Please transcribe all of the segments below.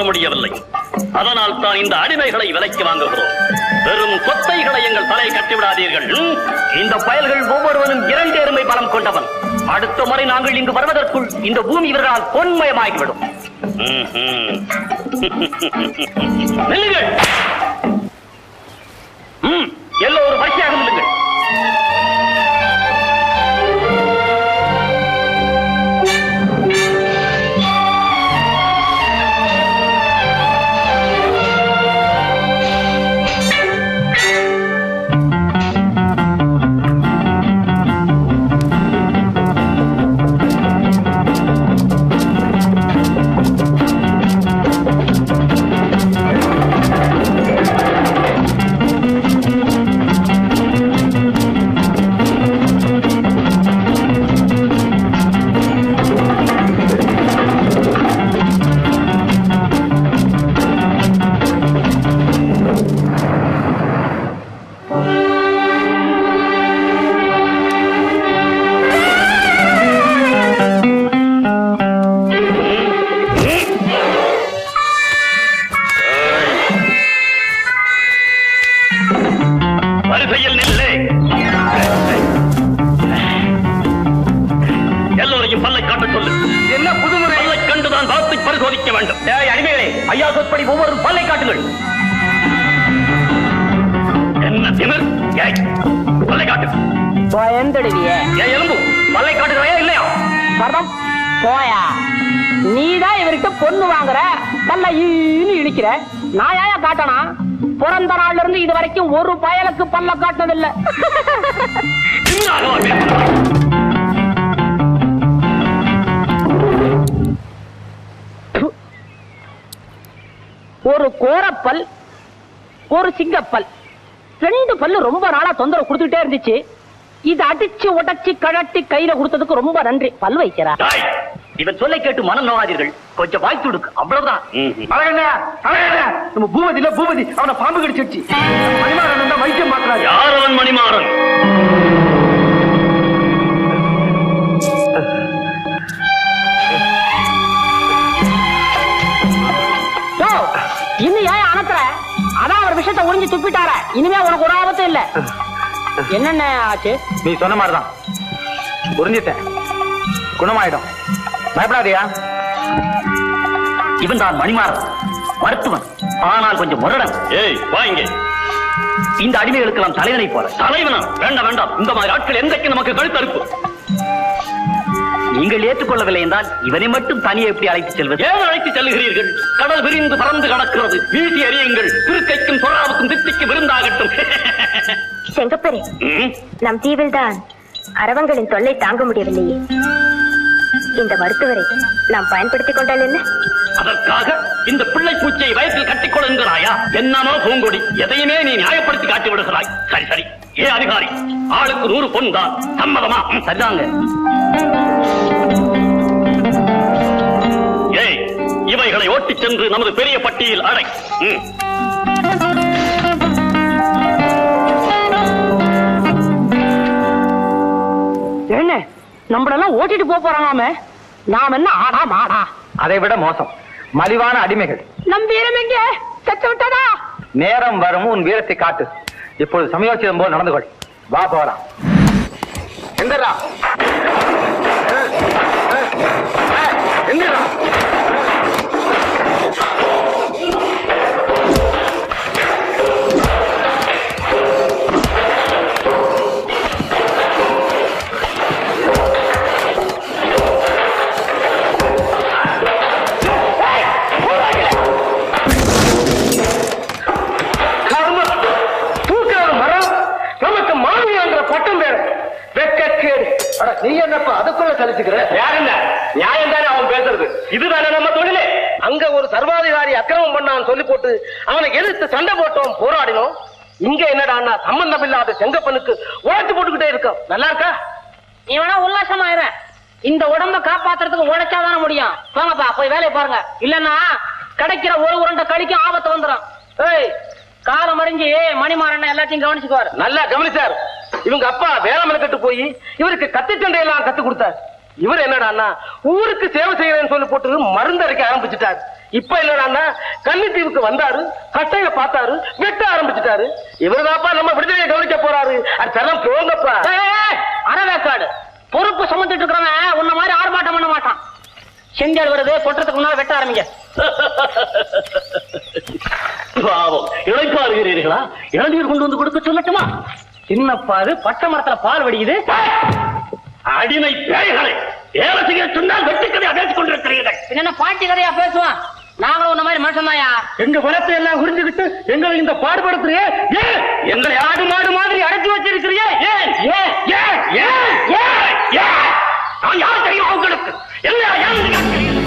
காப்பாற்ற முடியவில்லை. அதனால் தான் இந்த அடிமைகளை விலைக்கு வாங்குகிறோம். வெறும் சொத்தைகளை எங்கள் தலையை கட்டிவிடாதீர்கள். இந்த பயல்கள் ஒவ்வொருவரும் 2 எருமை பலம் கொண்டவன். அடுத்த முறை நாங்கள் இங்கு வருவதற்குள் இந்த பூமி இவர்களால் பொன்மயமாகிவிடும். நில்லுங்கள். எல்லோரும் வரிசையாக நில்லுங்கள். எல்லோரையும் பல்லை காட்ட சொல்லு. என்ன புதுமுறை? பல்லை கண்டுதான் வார்த்தை பரிசோதிக்க வேண்டும். அடிமைகளே, ஐயா சொற்படி ஒவ்வொரு பல்லை காட்டுங்கள். என்ன திமிர்? பல்லை காட்டு. பயந்துடுவிய எலும்பு பல்லை காட்டுகிறாயா இல்லையா? பரம் போயா, நீதான் இவர்கிட்ட பொண்ணு வாங்குற, பல்ல ஈன்னு இழிக்கிற. நான் ஏயா காட்டனா? பிறந்த நாள்ல இருந்து இது வரைக்கும் ஒரு பயலுக்கு பல்ல காட்டினதில்லை. ஒரு கோரப்பல், ஒரு சிங்கப்பல், 2 பல்லு ரொம்ப நாளா தொந்தரவு கொடுத்துட்டே இருந்துச்சு. இது அடிச்சு உடைச்சு கழட்டி கையில கொடுத்ததுக்கு ரொம்ப நன்றி. பல் வைக்கிறா. இவன் சொல்லை கேட்டு மனம் நோகாதீர்கள். கொஞ்சம் வாய்த்து கொடுக்கு, அவ்வளவுதான். நம்ம பூபதி பூபதி அவனை பாம்பு கடிச்சிருச்சு. மணிமாறன் வைத்தியம் பார்க்கிறாரு. யார் அவன்? மணிமாறன். இன்னும் ஏன் அனுப்புற? அதான் ஒரு விஷயத்தை உறிஞ்சு துப்பிட்டார. இனிமே உனக்கு ஒரு ஆபத்தும் இல்ல. என்னென்ன ஆச்சு? நீ சொன்ன மாதிரிதான் புரிஞ்சிட்டேன். குணமாயிடும், பயப்படாதியா. இவன் தான் மணிமாறன், மருத்துவன். ஆனால் கொஞ்சம் முரடன். ஏய் வாங்க. இந்த அடிமைகளுக்கு நாம் தலைவனை போல. தலைவனா? வேண்டாம் வேண்டாம். இந்த மாதிரி ஆட்கள் எந்தக்கு நமக்கு கழுத்தறுப்பு. நீங்கள் ஏற்றுக்கொள்ளவில்லை என்றால் இவனை மட்டும் தனியே எப்படி அழைத்து செல்வது? ஏன் அழைத்து செல்லுகிறீர்கள்? கடல் விரிந்து பறந்து கடக்கிறது. வீசி அறியுங்கள். திருக்கைக்கும் சொராவுக்கும் தித்திக்கு விருந்தாகட்டும். செங்கப்பரே, நம் தீவில் தான் அரவங்களின் தொல்லை தாங்க முடியவில்லையே. இந்த மருத்துவரை நாம் பயன்படுத்திக் கொண்டால் என்ன? அதற்காக இந்த பிள்ளை பூச்சியை வயத்தில் கட்டிக்கொள் என்கிறாயா? என்னமோ பூங்கொடி, எதையுமே நீ நியாயப்படுத்தி காட்டி விடுகிறாய். சரி சரி, ஏ அதிகாரி, ஆளுக்கு 100 பொன் தான். சம்மதமா? சரிதாங்க. ஏய், இவைகளை ஓட்டிச் சென்று நமது பெரிய பட்டியில் அடை. என்ன நம்மளெல்லாம் ஓட்டிட்டு போறாங்க? நாம் என்ன ஆடா மாடா? அதை விட மோசம், மலிவான அடிமைகள். நம் வீரம் எங்க? செத்து விட்டதா? நேரம் வரும், உன் வீரத்தை காட்டு. இப்பொழுது சமயோசிதம் போல் நடந்து கொள். வா போலாம். எங்கடா எங்கடா? நீ என்னப்பா அதுக்குள்ள சலிச்சுக்கிற? யாருங்க? நியாயம் தானே அவன் பேசுறது. இதுதானே நம்ம தொழிலே. அங்க ஒரு சர்வாதிகாரி அக்கிரமம் பண்ணான்னு சொல்லி போட்டு அவனை எதிர்த்து சண்டை போட்டோம், போராடினோம். இங்க என்னடா சம்பந்தம் இல்லாத செங்கப்பனுக்கு உழைச்சு போட்டுக்கிட்டே இருக்க. நல்லா இருக்கா? நீ வேணா உல்லாசமாயிர. இந்த உடம்ப காப்பாத்துறதுக்கு உழைச்சாதானே முடியும். போங்கப்பா, போய் வேலையை பாருங்க. இல்லன்னா கிடைக்கிற ஒரு உருண்டை கழிக்கும் ஆபத்து வந்துடும். ஏய், காலம் மறிஞ்சு மணிமாறன் எல்லாத்தையும் கவனிச்சுக்குவாரு. நல்லா கவனிச்சார். இவங்க அப்பா வேலை மெனக்கட்டு போய் இவருக்கு கத்தி சண்டையெல்லாம் கத்து கொடுத்தார். இவர் என்னடான்னா ஊருக்கு சேவை செய்யறேன்னு சொல்லி போட்டு மருந்து அரைக்க ஆரம்பிச்சுட்டார். இப்ப என்னடான்னா கன்னித்தீவுக்கு வந்தாரு, கட்டைய பார்த்தாரு, வெட்ட ஆரம்பிச்சுட்டாரு. இவருதாப்பா நம்ம விடுதலையை கவனிக்க போறாரு. அது தரம் போங்கப்பா. அறவேக்காடு பொறுப்பு சுமந்துட்டு இருக்கிறவன் உன்ன மாதிரி ஆர்ப்பாட்டம் பண்ண மாட்டான். செஞ்சல் வருது, கொட்டுறதுக்கு முன்னால வெட்ட ஆரம்பிங்க. பாவம், இழைப்பாருகிறீர்களா? இளநீர் கொண்டு வந்து கொடுக்க சொல்லட்டுமா? சின்னப்பாது பட்ட மரத்துல பால் வடியுது. அடிமை பேய்களை வேலை செய்ய சொன்னால் வெட்டுக்கதையா பேசிக் கொண்டிருக்கிறீர்கள். என்ன பாட்டி கதையா பேசுவான்? நாங்களும் உன்ன மாதிரி மனுஷன் தாயா. எங்க குணத்தை எல்லாம் புரிஞ்சுக்கிட்டு எங்களை இந்த பாடுபடுத்துறியே, ஏன் எங்களை ஆடு மாடு மாதிரி அடைச்சி வச்சிருக்கிறியே? ஏன் ஏன் ஏன் ஏன் ஏன் ஏன்? நான் யார் தெரியும் உங்களுக்கு? என்ன ஏன் கேட்கிறீர்கள்?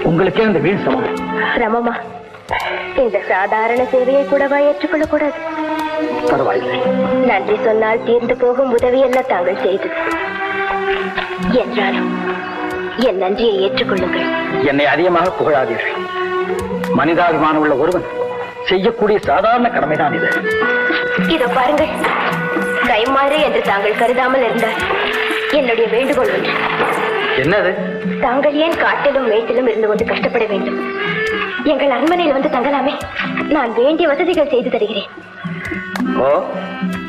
உங்களுக்கே அந்த வீண் சமம். ரமமா, இந்த சாதாரண சேவையை கூடவா ஏற்றுக்கொள்ளக் கூடாது? பரவாயில்லை. நன்றி சொன்னால் தீர்ந்து போகும் உதவி என்ன தாங்கள் செய்தது என்றாலும் என் நன்றியை ஏற்றுக்கொள்ளுங்கள். என்னை அதிகமாக புகழாதீர்கள். மனிதாபிமானம் உள்ள ஒருவன் செய்யக்கூடிய சாதாரண கடமைதான் இது. இதோ பாருங்கள், கைமாறு என்று தாங்கள் கருதாமல் இருந்தால் என்னுடைய வேண்டுகோள் ஒன்று. என்னது? தாங்கள் ஏன் காட்டிலும் மேட்டிலும் இருந்து கொண்டு கஷ்டப்பட வேண்டும்? எங்கள் அரண்மனையில் வந்து தங்கலாமே. நான் வேண்டிய வசதிகள் செய்து தருகிறேன். ஓ,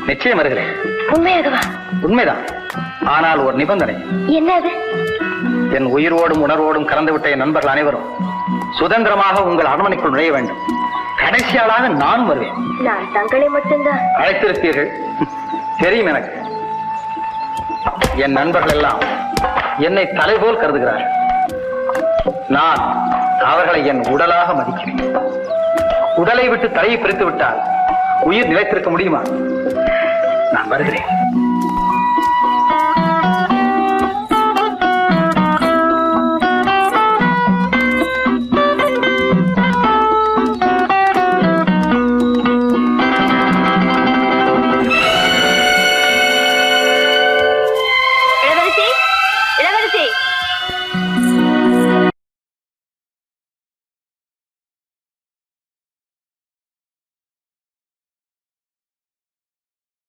நிச்சயம் வருகிறேன். உண்மையாகவா? உண்மைதான். ஆனால் ஒரு நிபந்தனை. என்ன அது? என் உயிரோடும் உணர்வோடும் கலந்துவிட்ட என் நண்பர்கள் அனைவரும் சுதந்திரமாக உங்கள் அரண்மனைக்குள் நுழைய வேண்டும். கடைசியாளாக நானும் வருவேன். நான் தங்களை மட்டும்தான் அழைத்திருப்பீர்கள், தெரியும் எனக்கு. என் நண்பர்கள் எல்லாம் என்னை தலை போல் கருதுகிறார்கள். நான் அவர்களை என் உடலாக மதிக்கிறேன். உடலை விட்டு தலையை பிரித்து விட்டால் உயிர் நிலைத்திருக்க முடியுமா? நான் வருகிறேன்.